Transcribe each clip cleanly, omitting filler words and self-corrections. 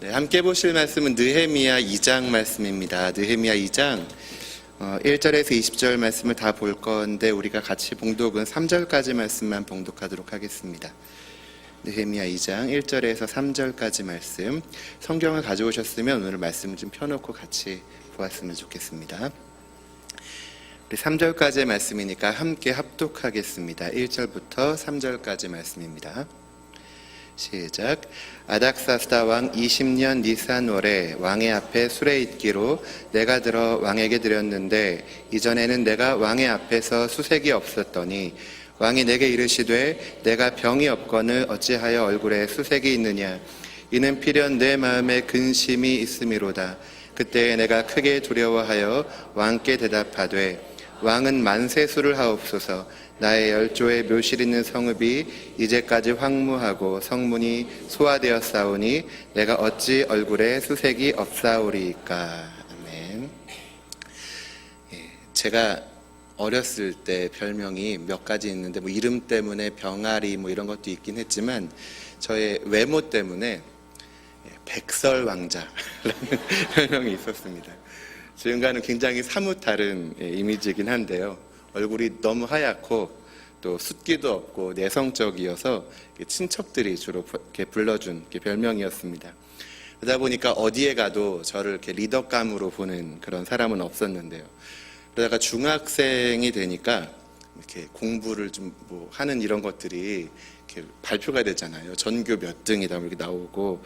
네, 함께 보실 말씀은 느헤미야 2장 말씀입니다. 느헤미야 2장 1절에서 20절 말씀을 다 볼 건데 우리가 같이 봉독은 3절까지 말씀만 봉독하도록 하겠습니다. 느헤미야 2장 1절에서 3절까지 말씀, 성경을 가져오셨으면 오늘 말씀을 좀 펴놓고 같이 보았으면 좋겠습니다. 우리 3절까지의 말씀이니까 함께 합독하겠습니다. 1절부터 3절까지 말씀입니다. 시작. 아닥사스다 왕 20년 니산월에 왕의 앞에 수레 잇기로 내가 들어 왕에게 드렸는데 이전에는 내가 왕의 앞에서 수색이 없었더니 왕이 내게 이르시되 내가 병이 없거늘 어찌하여 얼굴에 수색이 있느냐. 이는 필연 내 마음에 근심이 있음이로다. 그때 내가 크게 두려워하여 왕께 대답하되 왕은 만세수를 하옵소서. 나의 열조의 묘실 있는 성읍이 이제까지 황무하고 성문이 소화되었사오니 내가 어찌 얼굴에 수색이 없사오리이까. 아멘. 제가 어렸을 때 별명이 몇 가지 있는데 이름 때문에 병아리 이런 것도 있긴 했지만 저의 외모 때문에 백설왕자라는 별명이 있었습니다. 지금과는 굉장히 사뭇 다른 이미지이긴 한데요. 얼굴이 너무 하얗고 또 숫기도 없고 내성적이어서 친척들이 주로 이렇게 불러준 별명이었습니다. 그러다 보니까 어디에 가도 저를 이렇게 리더감으로 보는 그런 사람은 없었는데요. 그러다가 중학생이 되니까 이렇게 공부를 좀 하는 이런 것들이 이렇게 발표가 되잖아요. 전교 몇 등이다 이렇게 나오고,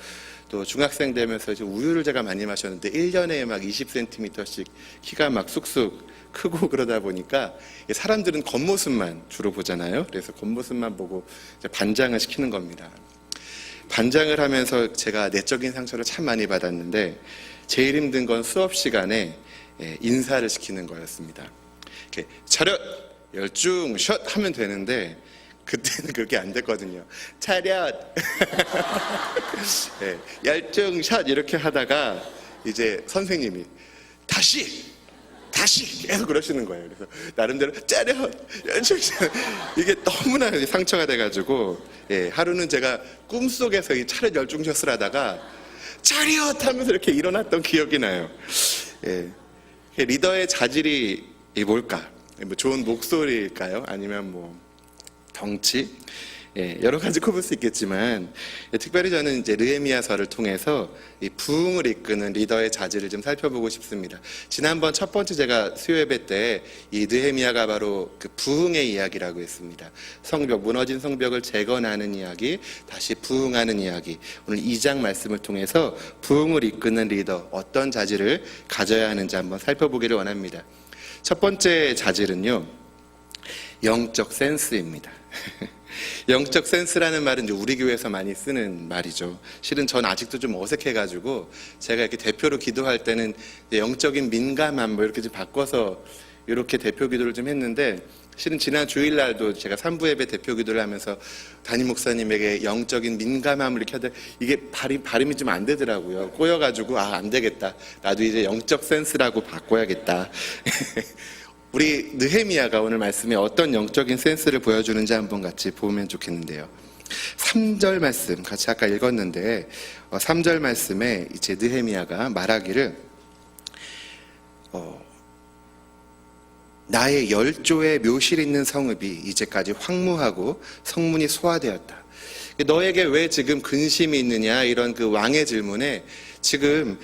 또 중학생 되면서 이제 우유를 제가 많이 마셨는데 1년에 막 20cm씩 키가 막 쑥쑥 크고 그러다 보니까 사람들은 겉모습만 주로 보잖아요. 그래서 겉모습만 보고 이제 반장을 시키는 겁니다. 반장을 하면서 제가 내적인 상처를 참 많이 받았는데 제일 힘든 건 수업 시간에 인사를 시키는 거였습니다. 이렇게 차렷, 열중, 샷 하면 되는데 그때는 그렇게 안 됐거든요. 차렷, 열중, 샷 이렇게 하다가 이제 선생님이 다시 계속 그러시는 거예요. 그래서 나름대로 차렷, 열중, 샷 이게 너무나 상처가 돼가지고 하루는 제가 꿈속에서 이 차렷, 열중, 샷을 하다가 차렷 하면서 이렇게 일어났던 기억이 나요. 리더의 자질이 뭘까? 좋은 목소리일까요? 아니면 덩치? 여러 가지 꼽을 수 있겠지만 특별히 저는 이제 느헤미야서를 통해서 이 부흥을 이끄는 리더의 자질을 좀 살펴보고 싶습니다. 지난번 첫 번째 제가 수요 예배 때 이 느헤미야가 바로 그 부흥의 이야기라고 했습니다. 성벽, 무너진 성벽을 재건하는 이야기, 다시 부흥하는 이야기. 오늘 2장 말씀을 통해서 부흥을 이끄는 리더, 어떤 자질을 가져야 하는지 한번 살펴보기를 원합니다. 첫 번째 자질은요, 영적 센스입니다. 영적 센스라는 말은 이제 우리 교회에서 많이 쓰는 말이죠. 실은 전 아직도 좀 어색해가지고 제가 이렇게 대표로 기도할 때는 영적인 민감함 이렇게 좀 바꿔서 이렇게 대표 기도를 좀 했는데, 실은 지난 주일날도 제가 3부 예배 대표 기도를 하면서 담임 목사님에게 영적인 민감함을 이렇게 하다 이게 발음이 좀 안 되더라고요. 꼬여가지고 안 되겠다. 나도 이제 영적 센스라고 바꿔야겠다. 우리 느헤미야가 오늘 말씀에 어떤 영적인 센스를 보여주는지 한번 같이 보면 좋겠는데요. 3절 말씀 같이 아까 읽었는데 3절 말씀에 이제 느헤미야가 말하기를 나의 열조의 묘실 있는 성읍이 이제까지 황무하고 성문이 소화되었다. 너에게 왜 지금 근심이 있느냐, 이런 그 왕의 질문에 지금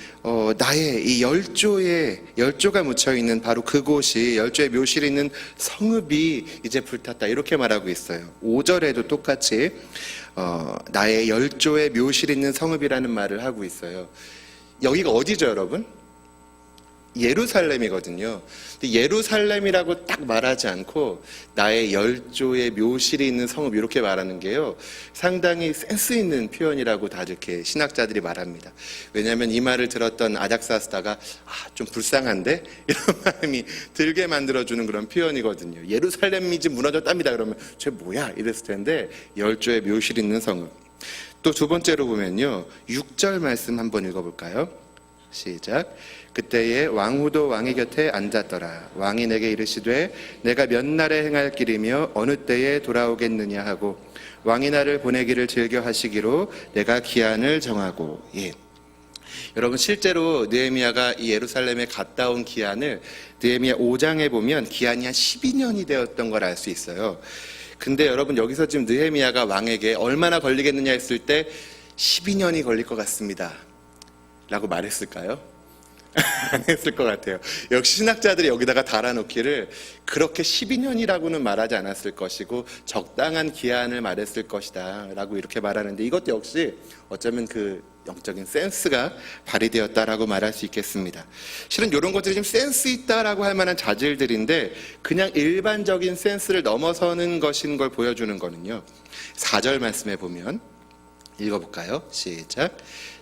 나의 이 열조가 묻혀있는 바로 그곳이, 열조의 묘실이 있는 성읍이 이제 불탔다, 이렇게 말하고 있어요. 5절에도 똑같이 나의 열조의 묘실이 있는 성읍이라는 말을 하고 있어요. 여기가 어디죠, 여러분? 예루살렘이거든요. 근데 예루살렘이라고 딱 말하지 않고 나의 열조의 묘실이 있는 성읍 이렇게 말하는 게요, 상당히 센스 있는 표현이라고 다들 이렇게 신학자들이 말합니다. 왜냐하면 이 말을 들었던 아닥사스다가 좀 불쌍한데 이런 마음이 들게 만들어주는 그런 표현이거든요. 예루살렘이 지금 무너졌답니다 그러면 쟤 뭐야 이랬을 텐데, 열조의 묘실이 있는 성읍. 또 두 번째로 보면요, 6절 말씀 한번 읽어볼까요? 시작. 그때에 왕후도 왕의 곁에 앉았더라. 왕이 내게 이르시되 내가 몇 날에 행할 길이며 어느 때에 돌아오겠느냐 하고 왕이 나를 보내기를 즐겨 하시기로 내가 기한을 정하고. 여러분 실제로 느헤미야가 이 예루살렘에 갔다 온 기한을 느헤미야 5장에 보면 기한이 한 12년이 되었던 걸 알 수 있어요. 근데 여러분 여기서 지금 느헤미야가 왕에게 얼마나 걸리겠느냐 했을 때 12년이 걸릴 것 같습니다 라고 말했을까요? 안 했을 것 같아요. 역시 신학자들이 여기다가 달아놓기를 그렇게 12년이라고는 말하지 않았을 것이고 적당한 기한을 말했을 것이다 라고 이렇게 말하는데, 이것도 역시 어쩌면 그 영적인 센스가 발휘되었다라고 말할 수 있겠습니다. 실은 이런 것들이 좀 센스 있다라고 할 만한 자질들인데 그냥 일반적인 센스를 넘어서는 것인 걸 보여주는 거는요, 4절 말씀에 보면 읽어볼까요? 시작.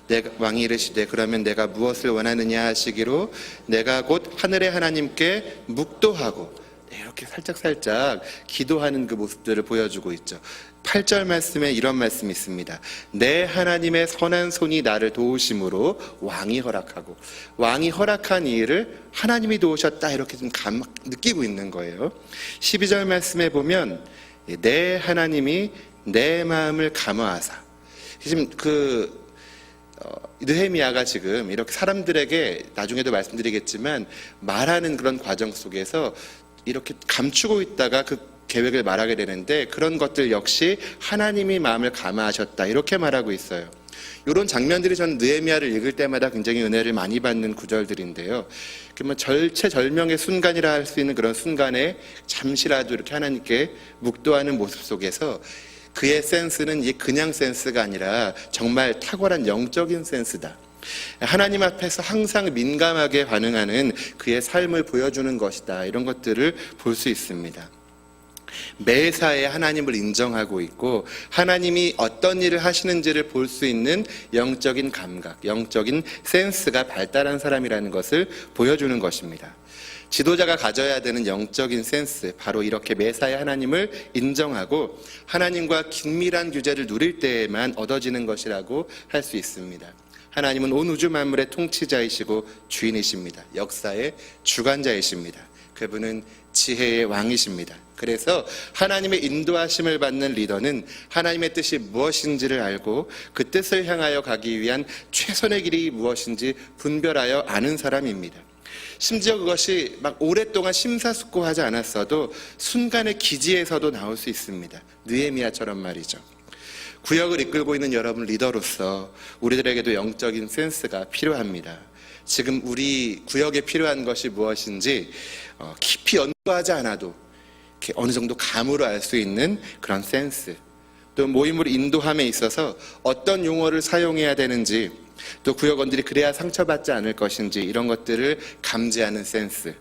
내가 왕이 이르시되 그러면 내가 무엇을 원하느냐 하시기로 내가 곧 하늘의 하나님께 묵도하고, 이렇게 살짝 기도하는 그 모습들을 보여주고 있죠. 8절 말씀에 이런 말씀이 있습니다. 내 하나님의 선한 손이 나를 도우심으로 왕이 허락하고, 왕이 허락한 이 일을 하나님이 도우셨다 이렇게 좀 느끼고 있는 거예요. 12절 말씀에 보면 내 하나님이 내 마음을 감화하사, 지금 느헤미야가 지금 이렇게 사람들에게 나중에도 말씀드리겠지만 말하는 그런 과정 속에서 이렇게 감추고 있다가 그 계획을 말하게 되는데, 그런 것들 역시 하나님이 마음을 감화하셨다 이렇게 말하고 있어요. 이런 장면들이 저는 느헤미야를 읽을 때마다 굉장히 은혜를 많이 받는 구절들인데요. 그러면 절체절명의 순간이라 할 수 있는 그런 순간에 잠시라도 이렇게 하나님께 묵도하는 모습 속에서 그의 센스는 이게 그냥 센스가 아니라 정말 탁월한 영적인 센스다. 하나님 앞에서 항상 민감하게 반응하는 그의 삶을 보여주는 것이다. 이런 것들을 볼 수 있습니다. 매사에 하나님을 인정하고 있고 하나님이 어떤 일을 하시는지를 볼 수 있는 영적인 감각, 영적인 센스가 발달한 사람이라는 것을 보여주는 것입니다. 지도자가 가져야 되는 영적인 센스, 바로 이렇게 매사에 하나님을 인정하고 하나님과 긴밀한 교제를 누릴 때에만 얻어지는 것이라고 할 수 있습니다. 하나님은 온 우주 만물의 통치자이시고 주인이십니다. 역사의 주관자이십니다. 그분은 지혜의 왕이십니다. 그래서 하나님의 인도하심을 받는 리더는 하나님의 뜻이 무엇인지를 알고 그 뜻을 향하여 가기 위한 최선의 길이 무엇인지 분별하여 아는 사람입니다. 심지어 그것이 막 오랫동안 심사숙고하지 않았어도 순간의 기지에서도 나올 수 있습니다. 느헤미야처럼 말이죠. 구역을 이끌고 있는 여러분 리더로서 우리들에게도 영적인 센스가 필요합니다. 지금 우리 구역에 필요한 것이 무엇인지 깊이 연구하지 않아도 이렇게 어느 정도 감으로 알 수 있는 그런 센스, 또 모임을 인도함에 있어서 어떤 용어를 사용해야 되는지, 또 구역원들이 그래야 상처받지 않을 것인지 이런 것들을 감지하는 센스,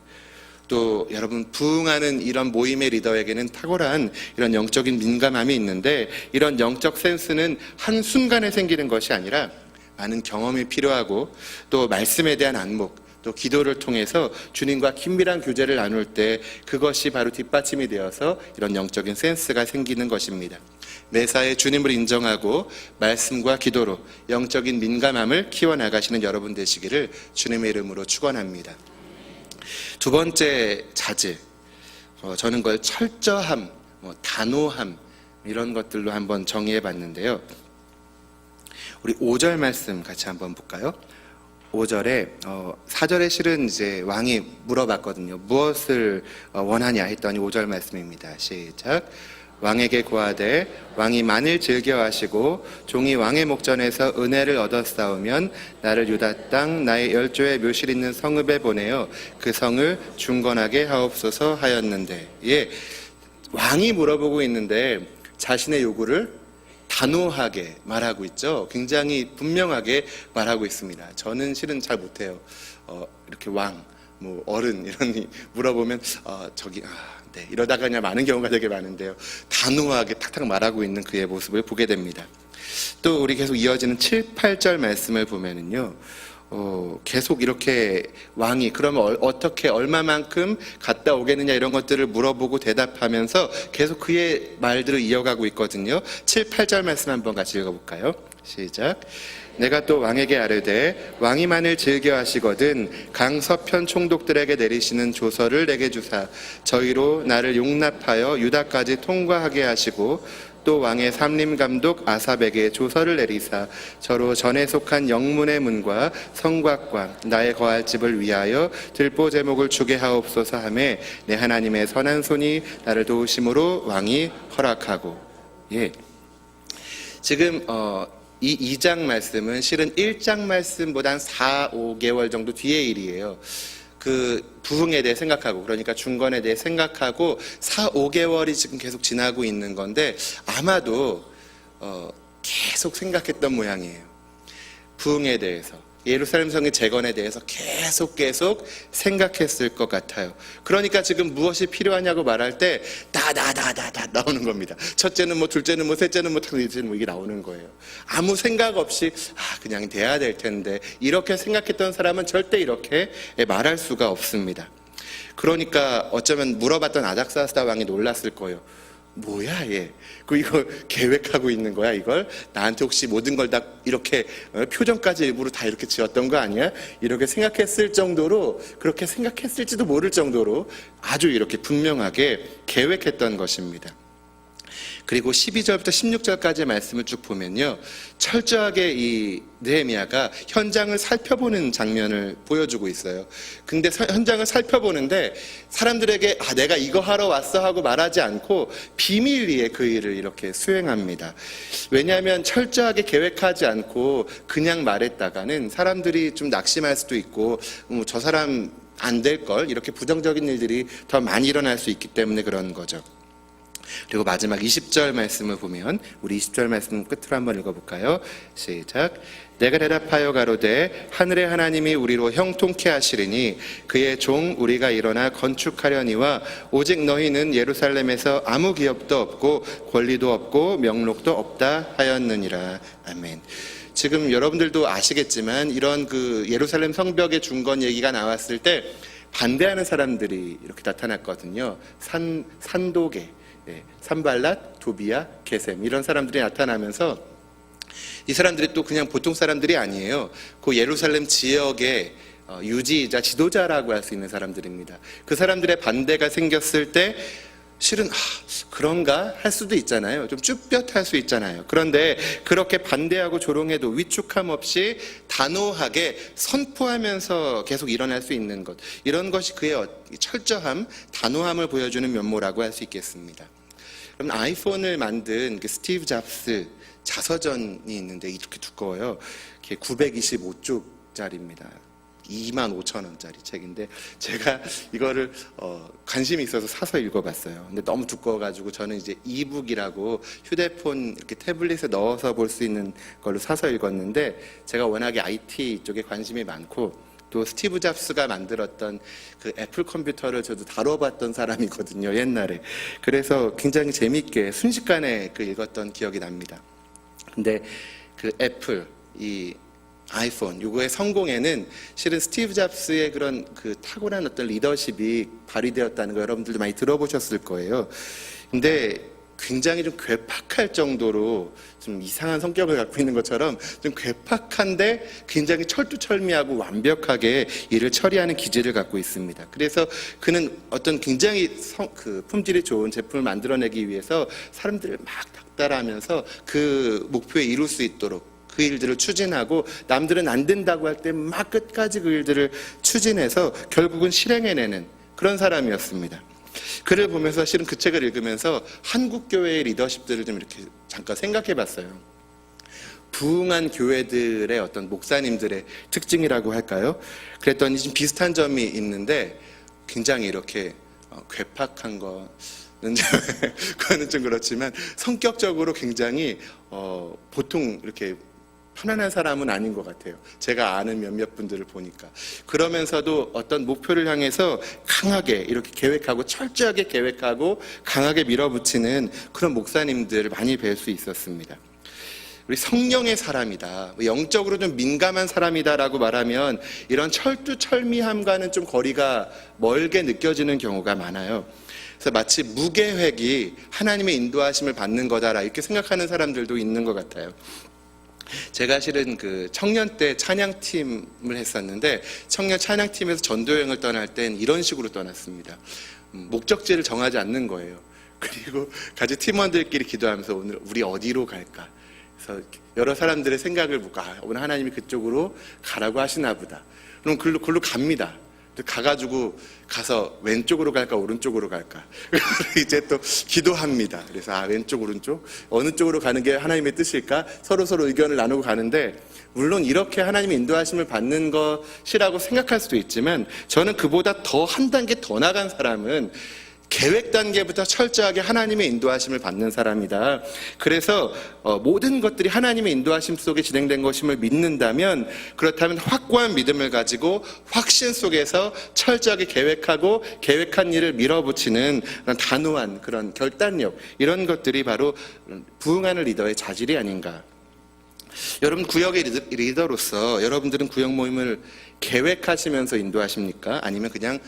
또 여러분 부응하는 이런 모임의 리더에게는 탁월한 이런 영적인 민감함이 있는데, 이런 영적 센스는 한순간에 생기는 것이 아니라 많은 경험이 필요하고 또 말씀에 대한 안목, 또 기도를 통해서 주님과 긴밀한 교제를 나눌 때 그것이 바로 뒷받침이 되어서 이런 영적인 센스가 생기는 것입니다. 매사에 주님을 인정하고 말씀과 기도로 영적인 민감함을 키워나가시는 여러분 되시기를 주님의 이름으로 축원합니다. 두 번째 자질, 저는 그걸 철저함, 단호함 이런 것들로 한번 정의해 봤는데요. 우리 5절 말씀 같이 한번 볼까요? 5절에 4절에 실은 이제 왕이 물어봤거든요. 무엇을 원하냐 했더니 5절 말씀입니다. 시작. 왕에게 구하되 왕이 만일 즐겨하시고 종이 왕의 목전에서 은혜를 얻었사오면 나를 유다 땅 나의 열조의 묘실 있는 성읍에 보내어 그 성을 중건하게 하옵소서 하였는데, 왕이 물어보고 있는데 자신의 요구를 단호하게 말하고 있죠. 굉장히 분명하게 말하고 있습니다. 저는 실은 잘 못해요. 이렇게 왕, 어른 이런 물어보면 네, 이러다가 그냥 많은 경우가 되게 많은데요. 단호하게 탁탁 말하고 있는 그의 모습을 보게 됩니다. 또 우리 계속 이어지는 7, 8절 말씀을 보면은요, 계속 이렇게 왕이 그러면 어떻게 얼마만큼 갔다 오겠느냐 이런 것들을 물어보고 대답하면서 계속 그의 말들을 이어가고 있거든요. 7, 8절 말씀 한번 같이 읽어볼까요? 시작. 내가 또 왕에게 아뢰되 왕이 만일 즐겨하시거든 강서편 총독들에게 내리시는 조서를 내게 주사 저희로 나를 용납하여 유다까지 통과하게 하시고 또 왕의 삼림감독 아삽에게 조서를 내리사 저로 전에 속한 영문의 문과 성곽과 나의 거할 집을 위하여 들보 제목을 주게 하옵소서 하매 내 하나님의 선한 손이 나를 도우심으로 왕이 허락하고. 예. 지금 이 2장 말씀은 실은 1장 말씀보다 한 4, 5개월 정도 뒤의 일이에요. 그 부흥에 대해 생각하고, 그러니까 중건에 대해 생각하고 4, 5개월이 지금 계속 지나고 있는 건데 아마도 계속 생각했던 모양이에요. 부흥에 대해서, 예루살렘 성의 재건에 대해서 계속 생각했을 것 같아요. 그러니까 지금 무엇이 필요하냐고 말할 때 다다다다다 나오는 겁니다. 첫째는 뭐, 둘째는 뭐, 셋째는 뭐, 넷째는 뭐, 이게 나오는 거예요. 아무 생각 없이 그냥 돼야 될 텐데, 이렇게 생각했던 사람은 절대 이렇게 말할 수가 없습니다. 그러니까 어쩌면 물어봤던 아닥사스다 왕이 놀랐을 거예요. 뭐야 얘? 이거 계획하고 있는 거야 이걸? 나한테 혹시 모든 걸 다 이렇게 표정까지 일부러 다 이렇게 지었던 거 아니야? 이렇게 생각했을 정도로, 그렇게 생각했을지도 모를 정도로 아주 이렇게 분명하게 계획했던 것입니다. 그리고 12절부터 16절까지의 말씀을 쭉 보면요, 철저하게 이 느헤미야가 현장을 살펴보는 장면을 보여주고 있어요. 근데 현장을 살펴보는데 사람들에게 내가 이거 하러 왔어 하고 말하지 않고 비밀리에 그 일을 이렇게 수행합니다. 왜냐하면 철저하게 계획하지 않고 그냥 말했다가는 사람들이 좀 낙심할 수도 있고 저 사람 안 될 걸, 이렇게 부정적인 일들이 더 많이 일어날 수 있기 때문에 그런 거죠. 그리고 마지막 20절 말씀을 보면, 우리 20절 말씀 끝으로 한번 읽어볼까요? 시작. 내가 대답하여 가로되 하늘의 하나님이 우리로 형통케 하시리니 그의 종 우리가 일어나 건축하려니와 오직 너희는 예루살렘에서 아무 기업도 없고 권리도 없고 명록도 없다 하였느니라. 아멘. 지금 여러분들도 아시겠지만 이런 그 예루살렘 성벽의 중건 얘기가 나왔을 때 반대하는 사람들이 이렇게 나타났거든요. 산도계, 산발랏, 도비야, 게셈, 이런 사람들이 나타나면서 이 사람들이 또 그냥 보통 사람들이 아니에요. 그 예루살렘 지역의 유지이자 지도자라고 할 수 있는 사람들입니다. 그 사람들의 반대가 생겼을 때 실은 그런가 할 수도 있잖아요. 좀 쭈뼛할 수 있잖아요. 그런데 그렇게 반대하고 조롱해도 위축함 없이 단호하게 선포하면서 계속 일어날 수 있는 것, 이런 것이 그의 철저함, 단호함을 보여주는 면모라고 할 수 있겠습니다. 그럼 아이폰을 만든 그 스티브 잡스 자서전이 있는데 이렇게 두꺼워요. 925쪽짜리입니다. 25,000원짜리 책인데 제가 이거를 관심이 있어서 사서 읽어봤어요. 근데 너무 두꺼워가지고 저는 이제 이북이라고 휴대폰 이렇게 태블릿에 넣어서 볼 수 있는 걸로 사서 읽었는데, 제가 워낙에 IT 쪽에 관심이 많고 또 스티브 잡스가 만들었던 그 애플 컴퓨터를 저도 다뤄봤던 사람이거든요, 옛날에. 그래서 굉장히 재밌게 순식간에 읽었던 기억이 납니다. 근데 그 애플, 이 아이폰, 요거의 성공에는 실은 스티브 잡스의 그런 그 탁월한 어떤 리더십이 발휘되었다는 거 여러분들도 많이 들어보셨을 거예요. 근데 굉장히 좀 괴팍할 정도로 좀 이상한 성격을 갖고 있는 것처럼 좀 괴팍한데 굉장히 철두철미하고 완벽하게 일을 처리하는 기질을 갖고 있습니다. 그래서 그는 어떤 굉장히 품질이 좋은 제품을 만들어내기 위해서 사람들을 막 닥달하면서 그 목표에 이룰 수 있도록 그 일들을 추진하고, 남들은 안 된다고 할 때 막 끝까지 그 일들을 추진해서 결국은 실행해내는 그런 사람이었습니다. 그를 보면서 실은 그 책을 읽으면서 한국 교회의 리더십들을 좀 이렇게 잠깐 생각해 봤어요. 부흥한 교회들의 어떤 목사님들의 특징이라고 할까요? 그랬더니 좀 비슷한 점이 있는데, 굉장히 이렇게 괴팍한 그거는 좀 그렇지만 성격적으로 굉장히 보통 이렇게 편안한 사람은 아닌 것 같아요. 제가 아는 몇몇 분들을 보니까. 그러면서도 어떤 목표를 향해서 강하게 이렇게 계획하고, 철저하게 계획하고 강하게 밀어붙이는 그런 목사님들을 많이 뵐 수 있었습니다. 우리 성령의 사람이다, 영적으로 좀 민감한 사람이다라고 말하면 이런 철두철미함과는 좀 거리가 멀게 느껴지는 경우가 많아요. 그래서 마치 무계획이 하나님의 인도하심을 받는 거다라 이렇게 생각하는 사람들도 있는 것 같아요. 제가 실은 그 청년 때 찬양팀을 했었는데, 청년 찬양팀에서 전도여행을 떠날 땐 이런 식으로 떠났습니다. 목적지를 정하지 않는 거예요. 그리고 같이 팀원들끼리 기도하면서 오늘 우리 어디로 갈까? 그래서 여러 사람들의 생각을 묻고 오늘 하나님이 그쪽으로 가라고 하시나 보다. 그럼 글로 갑니다. 가가지고 가서 왼쪽으로 갈까 오른쪽으로 갈까 이제 또 기도합니다. 그래서 왼쪽 오른쪽 어느 쪽으로 가는 게 하나님의 뜻일까 서로 의견을 나누고 가는데, 물론 이렇게 하나님의 인도하심을 받는 것이라고 생각할 수도 있지만 저는 그보다 더 한 단계 더 나간 사람은 계획 단계부터 철저하게 하나님의 인도하심을 받는 사람이다. 그래서 모든 것들이 하나님의 인도하심 속에 진행된 것임을 믿는다면, 그렇다면 확고한 믿음을 가지고 확신 속에서 철저하게 계획하고 계획한 일을 밀어붙이는 그런 단호한 그런 결단력, 이런 것들이 바로 부흥하는 리더의 자질이 아닌가. 여러분, 구역의 리더로서 여러분들은 구역 모임을 계획하시면서 인도하십니까? 아니면 그냥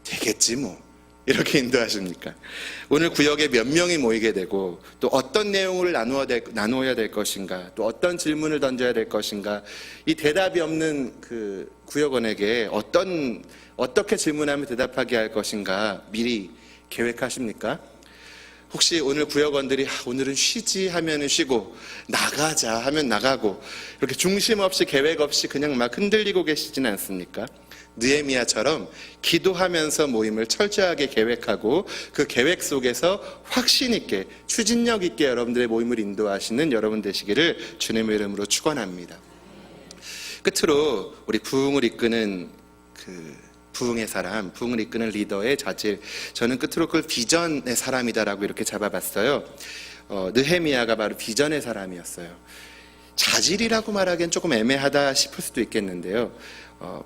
되겠지 뭐 이렇게 인도하십니까? 오늘 구역에 몇 명이 모이게 되고 또 어떤 내용을 나누어야 될 것인가, 또 어떤 질문을 던져야 될 것인가, 이 대답이 없는 그 구역원에게 어떻게 질문하면 대답하게 할 것인가 미리 계획하십니까? 혹시 오늘 구역원들이 오늘은 쉬지 하면 쉬고 나가자 하면 나가고 이렇게 중심 없이 계획 없이 그냥 막 흔들리고 계시지는 않습니까? 느헤미야처럼 기도하면서 모임을 철저하게 계획하고 그 계획 속에서 확신 있게 추진력 있게 여러분들의 모임을 인도하시는 여러분 되시기를 주님의 이름으로 축원합니다. 끝으로 우리 부흥을 이끄는 부흥의 사람, 부흥을 이끄는 리더의 자질, 저는 끝으로 그걸 비전의 사람이다라고 이렇게 잡아봤어요. 느헤미야가 바로 비전의 사람이었어요. 자질이라고 말하기엔 조금 애매하다 싶을 수도 있겠는데요,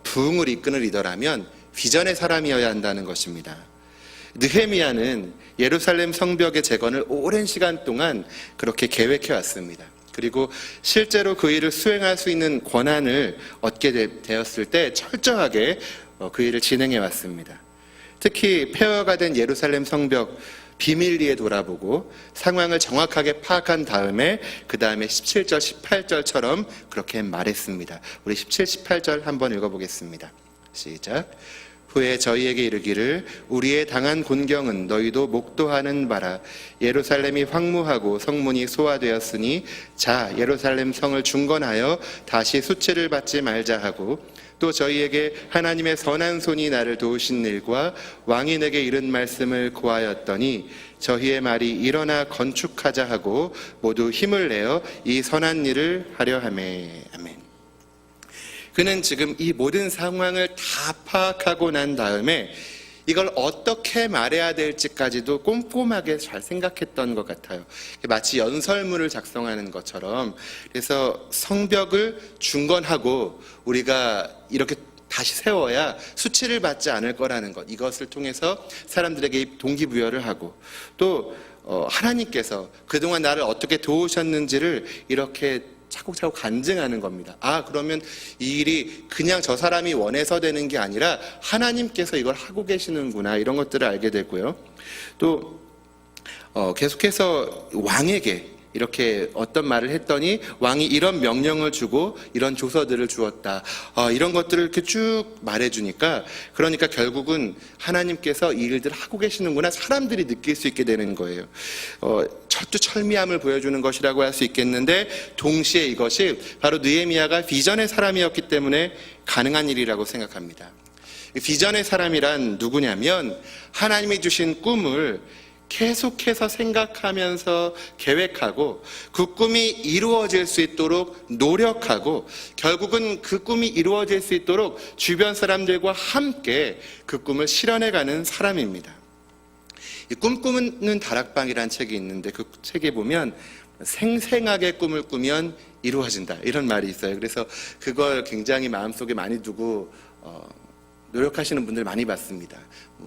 부흥을 이끄는 리더라면 비전의 사람이어야 한다는 것입니다. 느헤미야는 예루살렘 성벽의 재건을 오랜 시간 동안 그렇게 계획해 왔습니다. 그리고 실제로 그 일을 수행할 수 있는 권한을 얻게 되었을 때 철저하게 그 일을 진행해 왔습니다. 특히 폐허가 된 예루살렘 성벽 비밀리에 돌아보고 상황을 정확하게 파악한 다음에 그 다음에 17절, 18절처럼 그렇게 말했습니다. 우리 17, 18절 한번 읽어보겠습니다. 시작. 후에 저희에게 이르기를 우리의 당한 곤경은 너희도 목도하는 바라. 예루살렘이 황무하고 성문이 소화되었으니 자 예루살렘 성을 중건하여 다시 수치를 받지 말자 하고, 또 저희에게 하나님의 선한 손이 나를 도우신 일과 왕이 내게 이른 말씀을 고하였더니 저희의 말이 일어나 건축하자 하고 모두 힘을 내어 이 선한 일을 하려 하매. 아멘. 그는 지금 이 모든 상황을 다 파악하고 난 다음에 이걸 어떻게 말해야 될지까지도 꼼꼼하게 잘 생각했던 것 같아요. 마치 연설문을 작성하는 것처럼. 그래서 성벽을 중건하고 우리가 이렇게 다시 세워야 수치를 받지 않을 거라는 것, 이것을 통해서 사람들에게 동기부여를 하고, 또 하나님께서 그동안 나를 어떻게 도우셨는지를 이렇게 차곡차곡 간증하는 겁니다. 그러면 이 일이 그냥 저 사람이 원해서 되는 게 아니라 하나님께서 이걸 하고 계시는구나, 이런 것들을 알게 되고요. 또 계속해서 왕에게 이렇게 어떤 말을 했더니 왕이 이런 명령을 주고 이런 조서들을 주었다, 이런 것들을 이렇게 쭉 말해주니까, 그러니까 결국은 하나님께서 이 일들을 하고 계시는구나 사람들이 느낄 수 있게 되는 거예요. 철두철미함을 보여주는 것이라고 할 수 있겠는데, 동시에 이것이 바로 느헤미야가 비전의 사람이었기 때문에 가능한 일이라고 생각합니다. 비전의 사람이란 누구냐면 하나님이 주신 꿈을 계속해서 생각하면서 계획하고 그 꿈이 이루어질 수 있도록 노력하고, 결국은 그 꿈이 이루어질 수 있도록 주변 사람들과 함께 그 꿈을 실현해가는 사람입니다. 이 꿈꾸는 다락방이라는 책이 있는데 그 책에 보면 생생하게 꿈을 꾸면 이루어진다, 이런 말이 있어요. 그래서 그걸 굉장히 마음속에 많이 두고 노력하시는 분들 많이 봤습니다.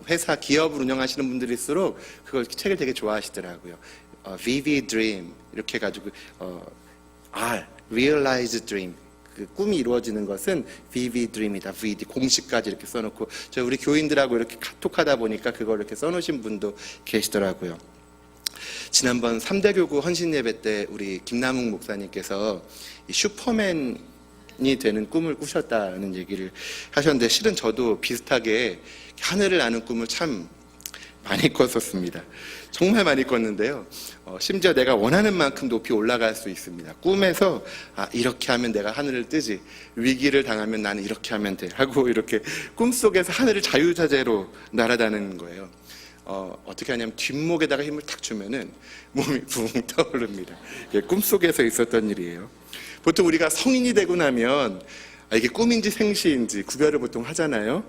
회사, 기업을 운영하시는 분들일수록 그걸 책을 되게 좋아하시더라고요. vivid dream 이렇게 해가지고 realize dream, 그 꿈이 이루어지는 것은 vivid dream이다. VD 공식까지 이렇게 써놓고, 저 우리 교인들하고 이렇게 카톡하다 보니까 그걸 이렇게 써놓으신 분도 계시더라고요. 지난번 3대 교구 헌신 예배 때 우리 김남욱 목사님께서 슈퍼맨이 되는 꿈을 꾸셨다는 얘기를 하셨는데, 실은 저도 비슷하게 하늘을 나는 꿈을 참 많이 꿨었습니다. 정말 많이 꿨는데요. 심지어 내가 원하는 만큼 높이 올라갈 수 있습니다. 꿈에서 이렇게 하면 내가 하늘을 뜨지, 위기를 당하면 나는 이렇게 하면 돼 하고 이렇게 꿈속에서 하늘을 자유자재로 날아다니는 거예요. 어떻게 하냐면 뒷목에다가 힘을 탁 주면은 몸이 붕 떠오릅니다. 이게 꿈속에서 있었던 일이에요. 보통 우리가 성인이 되고 나면 이게 꿈인지 생시인지 구별을 보통 하잖아요.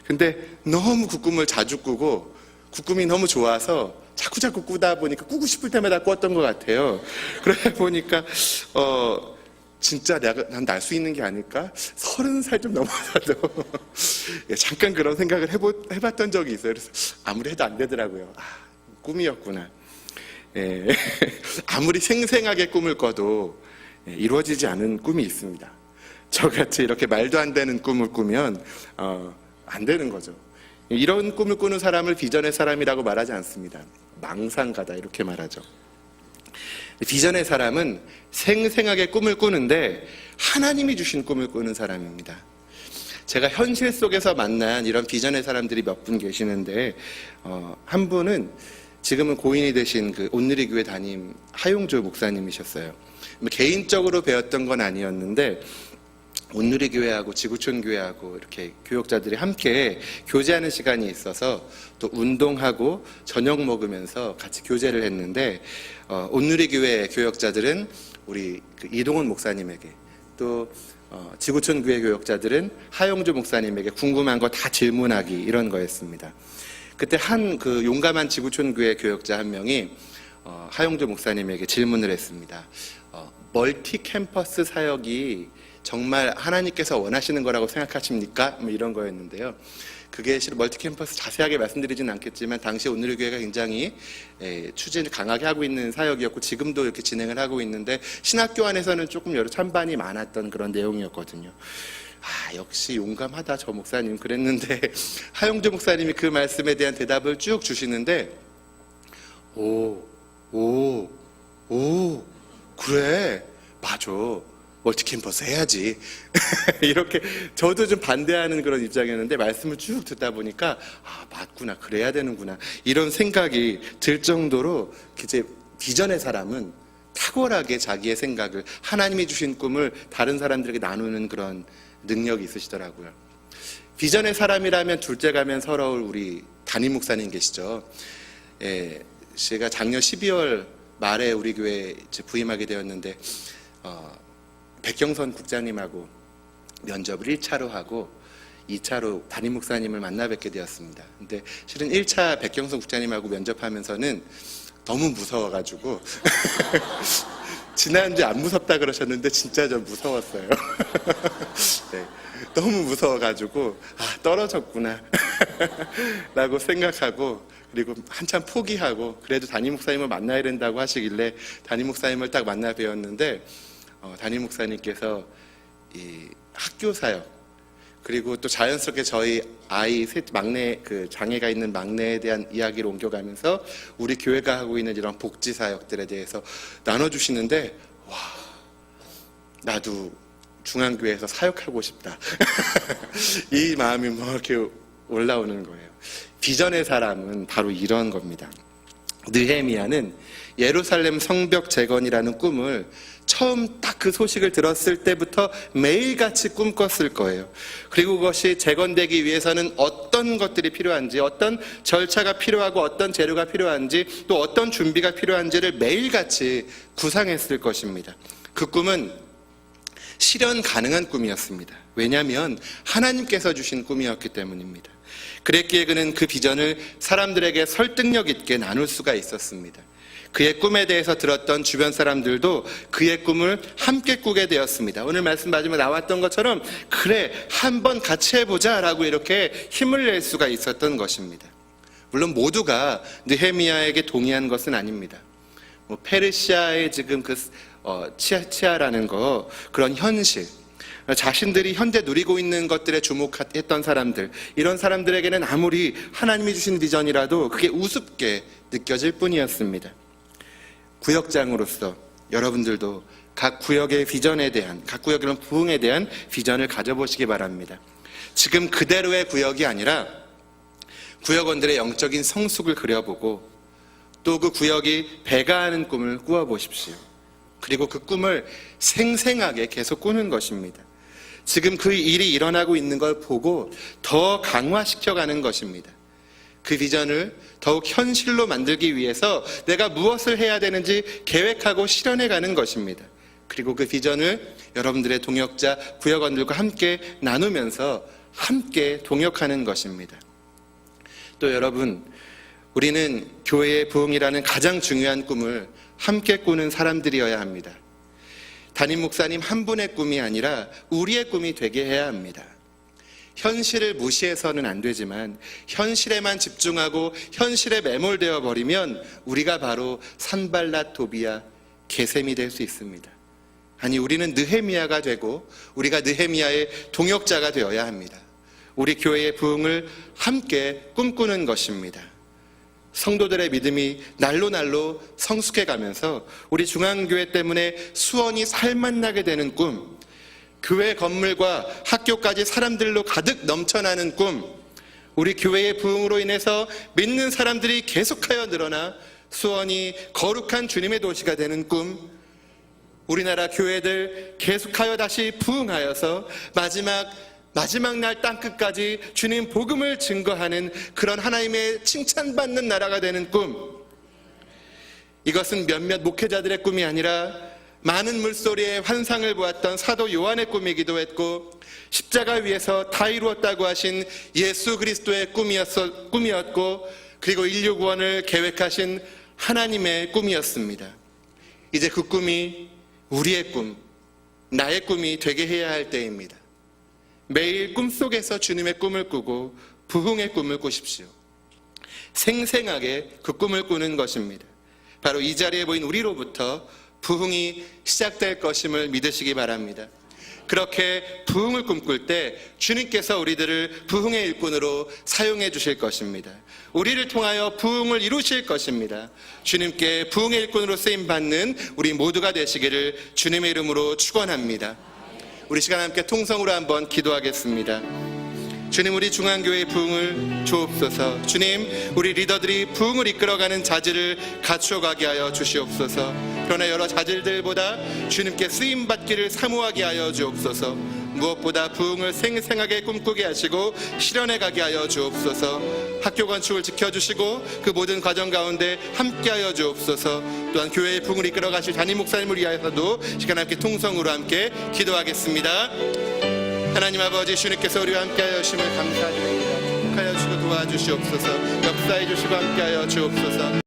근데 너무 그 꿈을 자주 꾸고 그 꿈이 너무 좋아서 자꾸 꾸다 보니까 꾸고 싶을 때마다 꿨던 것 같아요. 그러다 보니까 진짜 난 날 수 있는 게 아닐까? 30살 좀 넘어서도 잠깐 그런 생각을 해봤던 적이 있어요. 그래서 아무리 해도 안 되더라고요. 꿈이었구나. 예. 아무리 생생하게 꿈을 꿔도 이루어지지 않은 꿈이 있습니다. 저같이 이렇게 말도 안 되는 꿈을 꾸면 안 되는 거죠. 이런 꿈을 꾸는 사람을 비전의 사람이라고 말하지 않습니다. 망상가다 이렇게 말하죠. 비전의 사람은 생생하게 꿈을 꾸는데 하나님이 주신 꿈을 꾸는 사람입니다. 제가 현실 속에서 만난 이런 비전의 사람들이 몇 분 계시는데 한 분은 지금은 고인이 되신 그 온누리 교회 담임 하용조 목사님이셨어요. 개인적으로 배웠던 건 아니었는데 온누리 교회하고 지구촌 교회하고 이렇게 교역자들이 함께 교제하는 시간이 있어서 또 운동하고 저녁 먹으면서 같이 교제를 했는데 온누리 교회 교역자들은 우리 그 이동훈 목사님에게 또 지구촌 교회 교역자들은 하용조 목사님에게 궁금한 거 다 질문하기 이런 거였습니다. 그때 한 그 용감한 지구촌 교회 교역자 한 명이 하용조 목사님에게 질문을 했습니다. 멀티 캠퍼스 사역이 정말 하나님께서 원하시는 거라고 생각하십니까? 뭐 이런 거였는데요. 그게 실은 멀티캠퍼스 자세하게 말씀드리진 않겠지만 당시 온누리 교회가 굉장히 추진을 강하게 하고 있는 사역이었고 지금도 이렇게 진행을 하고 있는데 신학교 안에서는 조금 여러 찬반이 많았던 그런 내용이었거든요. 역시 용감하다 저 목사님 그랬는데 하용조 목사님이 그 말씀에 대한 대답을 쭉 주시는데 그래 맞아 멀티캠퍼스 해야지 이렇게 저도 좀 반대하는 그런 입장이었는데 말씀을 쭉 듣다 보니까 맞구나 그래야 되는구나 이런 생각이 들 정도로 이제 비전의 사람은 탁월하게 자기의 생각을 하나님이 주신 꿈을 다른 사람들에게 나누는 그런 능력이 있으시더라고요. 비전의 사람이라면 둘째 가면 서러울 우리 담임 목사님 계시죠. 제가 작년 12월 말에 우리 교회에 부임하게 되었는데 백경선 국장님하고 면접을 1차로 하고 2차로 담임 목사님을 만나 뵙게 되었습니다. 근데 실은 1차 백경선 국장님하고 면접하면서는 너무 무서워가지고 지난주에 안 무섭다 그러셨는데 진짜 좀 무서웠어요. 네, 너무 무서워가지고 떨어졌구나 라고 생각하고 그리고 한참 포기하고 그래도 담임 목사님을 만나야 된다고 하시길래 담임 목사님을 딱 만나 뵈었는데 담임 목사님께서 이 학교 사역 그리고 또 자연스럽게 저희 아이 막내 그 장애가 있는 막내에 대한 이야기를 옮겨가면서 우리 교회가 하고 있는 이런 복지 사역들에 대해서 나눠주시는데 나도 중앙교회에서 사역하고 싶다 이 마음이 이렇게 올라오는 거예요. 비전의 사람은 바로 이런 겁니다. 느헤미야는 예루살렘 성벽 재건이라는 꿈을 처음 딱 그 소식을 들었을 때부터 매일같이 꿈꿨을 거예요. 그리고 그것이 재건되기 위해서는 어떤 것들이 필요한지, 어떤 절차가 필요하고 어떤 재료가 필요한지, 또 어떤 준비가 필요한지를 매일같이 구상했을 것입니다. 그 꿈은 실현 가능한 꿈이었습니다. 왜냐하면 하나님께서 주신 꿈이었기 때문입니다. 그랬기에 그는 그 비전을 사람들에게 설득력 있게 나눌 수가 있었습니다. 그의 꿈에 대해서 들었던 주변 사람들도 그의 꿈을 함께 꾸게 되었습니다. 오늘 말씀 마지막에 나왔던 것처럼 그래 한번 같이 해보자 라고 이렇게 힘을 낼 수가 있었던 것입니다. 물론 모두가 느헤미야에게 동의한 것은 아닙니다. 페르시아의 지금 그 치아라는 거 그런 현실 자신들이 현재 누리고 있는 것들에 주목했던 사람들 이런 사람들에게는 아무리 하나님이 주신 비전이라도 그게 우습게 느껴질 뿐이었습니다. 구역장으로서 여러분들도 각 구역의 비전에 대한 각 구역의 부흥에 대한 비전을 가져보시기 바랍니다. 지금 그대로의 구역이 아니라 구역원들의 영적인 성숙을 그려보고 또 그 구역이 배가하는 꿈을 꾸어보십시오. 그리고 그 꿈을 생생하게 계속 꾸는 것입니다. 지금 그 일이 일어나고 있는 걸 보고 더 강화시켜가는 것입니다. 그 비전을 더욱 현실로 만들기 위해서 내가 무엇을 해야 되는지 계획하고 실현해가는 것입니다. 그리고 그 비전을 여러분들의 동역자, 구역원들과 함께 나누면서 함께 동역하는 것입니다. 또 여러분, 우리는 교회의 부흥이라는 가장 중요한 꿈을 함께 꾸는 사람들이어야 합니다. 담임 목사님 한 분의 꿈이 아니라 우리의 꿈이 되게 해야 합니다. 현실을 무시해서는 안 되지만 현실에만 집중하고 현실에 매몰되어 버리면 우리가 바로 산발랏 도비아 게셈이 될 수 있습니다. 아니, 우리는 느헤미야가 되고 우리가 느헤미야의 동역자가 되어야 합니다. 우리 교회의 부흥을 함께 꿈꾸는 것입니다. 성도들의 믿음이 날로 성숙해 가면서 우리 중앙교회 때문에 수원이 살맛나게 되는 꿈, 교회 건물과 학교까지 사람들로 가득 넘쳐나는 꿈, 우리 교회의 부흥으로 인해서 믿는 사람들이 계속하여 늘어나 수원이 거룩한 주님의 도시가 되는 꿈, 우리나라 교회들 계속하여 다시 부흥하여서 마지막 날 땅끝까지 주님 복음을 증거하는 그런 하나님의 칭찬받는 나라가 되는 꿈, 이것은 몇몇 목회자들의 꿈이 아니라 많은 물소리의 환상을 보았던 사도 요한의 꿈이기도 했고 십자가 위에서 다 이루었다고 하신 예수 그리스도의 꿈이었고 그리고 인류 구원을 계획하신 하나님의 꿈이었습니다. 이제 그 꿈이 우리의 꿈, 나의 꿈이 되게 해야 할 때입니다. 매일 꿈속에서 주님의 꿈을 꾸고 부흥의 꿈을 꾸십시오. 생생하게 그 꿈을 꾸는 것입니다. 바로 이 자리에 보인 우리로부터 부흥이 시작될 것임을 믿으시기 바랍니다. 그렇게 부흥을 꿈꿀 때 주님께서 우리들을 부흥의 일꾼으로 사용해 주실 것입니다. 우리를 통하여 부흥을 이루실 것입니다. 주님께 부흥의 일꾼으로 쓰임받는 우리 모두가 되시기를 주님의 이름으로 축원합니다. 우리 시간 함께 통성으로 한번 기도하겠습니다. 주님, 우리 중앙교회의 부흥을 주옵소서. 주님, 우리 리더들이 부흥을 이끌어가는 자질을 갖추어가게 하여 주시옵소서. 그러나 여러 자질들보다 주님께 쓰임받기를 사모하게 하여 주옵소서. 무엇보다 부흥을 생생하게 꿈꾸게 하시고 실현해가게 하여 주옵소서. 학교 건축을 지켜주시고 그 모든 과정 가운데 함께하여 주옵소서. 또한 교회의 부흥을 이끌어가실 담임 목사님을 위하여서도 시간 함께 통성으로 함께 기도하겠습니다. 하나님 아버지, 주님께서 우리와 함께하여 주심을 감사드립니다. 축복하여 주시고 도와주시옵소서. 역사해 주시고 함께하여 주옵소서.